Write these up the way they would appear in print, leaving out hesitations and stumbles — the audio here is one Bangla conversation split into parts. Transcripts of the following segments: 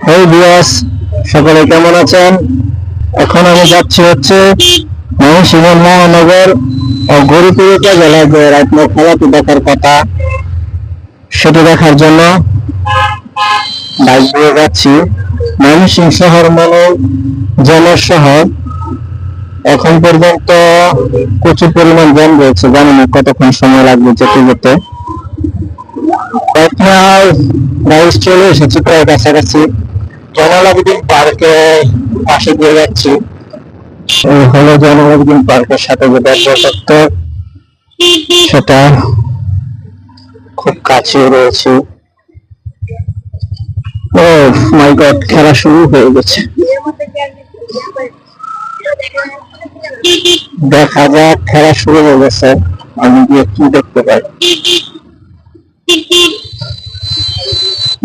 হেই ভিউয়ার্স, সকলে কেমন আছেন? এখন আমি যাচ্ছি ময়মনসিংহ মহানগর ও গৌরীপুর উপজেলায় যে রাতমা খেলাটি দেখার কথা, সেটি দেখার জন্য বাইক দিয়ে যাচ্ছি। ময়মনসিংহ শহর মানে জেলার শহর। এখন পর্যন্ত প্রচুর পরিমাণ জ্যাম রয়েছে, জানি না কতক্ষণ সময় লাগবে যেতে যেতে। বাইক চলে এসেছি প্রায় কাছাকাছি। জয়নাল পার্কে পাশে দিয়ে যাচ্ছি। এই হলো জয়নাল পার্কের সাথে যে ব্যাঘ্র সেটা খুব কাছে রয়েছে। ও মাই গড, খেলা শুরু হয়ে গেছে। দেখা যাক, খেলা শুরু হয়ে গেছে। আমি গিয়ে কি দেখতে পাই?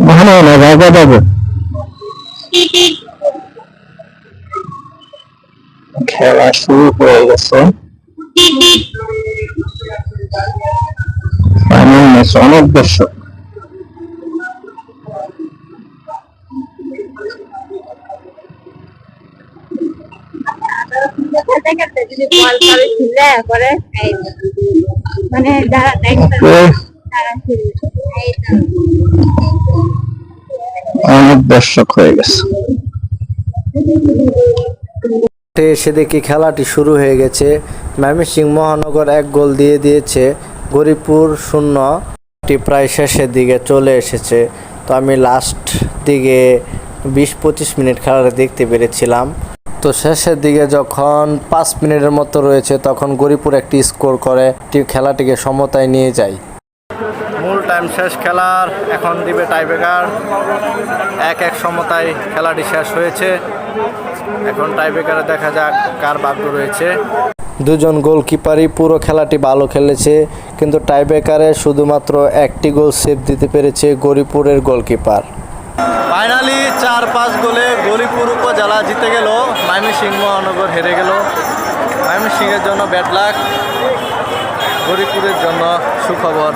ভালো না জায়গা যাবো। খেলা শুরু হয়ে গেছে। ফাইনাল ম্যাচ, অনেক দর্শক। অনেক দর্শক হয়ে গেছে। এসে দেখি খেলাটি শুরু হয়ে গেছে। ময়মনসিংহ মহানগর 1 গোল দিয়ে দিয়েছে, গৌরীপুর 0। প্রায় শেষের দিকে চলে এসেছে। তো আমি লাস্ট দিকে 20-25 মিনিট খেলাটা দেখতে পেরেছিলাম। তো শেষের দিকে যখন 5 মিনিটের মতো রয়েছে, তখন গৌরীপুর একটি স্কোর করে খেলাটিকে সমতায় নিয়ে যায়। মূল টাইম শেষ খেলার, এখন দিবে টাইব্রেকার। 1-1 সমতায় খেলাটি শেষ হয়েছে। এখন টাইব্রেকারে দেখা যাক কার ভাগ্য রয়েছে। দুজন গোলকিপারই পুরো খেলাটি ভালো খেলেছে, কিন্তু টাইব্রেকারে শুধুমাত্র একটি গোল সেভ দিতে পেরেছে গৌরীপুরের গোলকিপার। ফাইনালি 4-5 গোলে গৌরীপুর উপজেলা জিতে গেল, ময়মনসিংহ মহানগর হেরে গেল। ময়মনসিংহের জন্য ব্যাড লাক, গৌরীপুরের জন্য সুখবর।